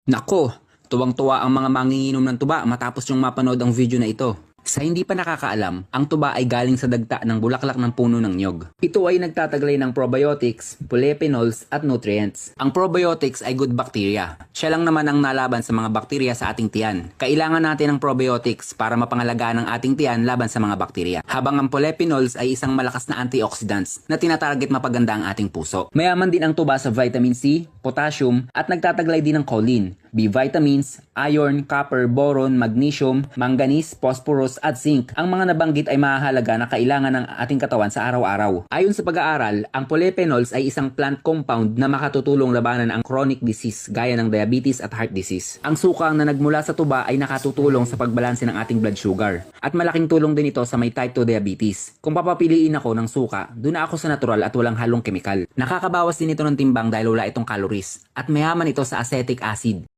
Nako, tuwang-tuwa ang mga manginginom ng tuba matapos yung mapanood ang video na ito. Sa hindi pa nakakaalam, ang tuba ay galing sa dagta ng bulaklak ng puno ng nyog. Ito ay nagtataglay ng probiotics, polyphenols at nutrients. Ang probiotics ay good bacteria. Siya lang naman ang nalaban sa mga bakterya sa ating tiyan. Kailangan natin ng probiotics para mapangalagaan ang ating tiyan laban sa mga bakterya. Habang ang polyphenols ay isang malakas na antioxidants na tinatarget mapaganda ang ating puso. Mayaman din ang tuba sa vitamin C, potassium at nagtataglay din ng choline, B vitamins, iron, copper, boron, magnesium, manganese, phosphorus at zinc. Ang mga nabanggit ay mahalaga na kailangan ng ating katawan sa araw-araw. Ayon sa pag-aaral, ang polyphenols ay isang plant compound na makatutulong labanan ang chronic disease gaya ng diabetes at heart disease. Ang suka na nagmula sa tuba ay nakatutulong sa pagbalanse ng ating blood sugar. At malaking tulong din ito sa may type 2 diabetes. Kung papapiliin ako ng suka, doon ako sa natural at walang halong kemikal. Nakakabawas din ito ng timbang dahil wala itong calories. At mayaman ito sa acetic acid.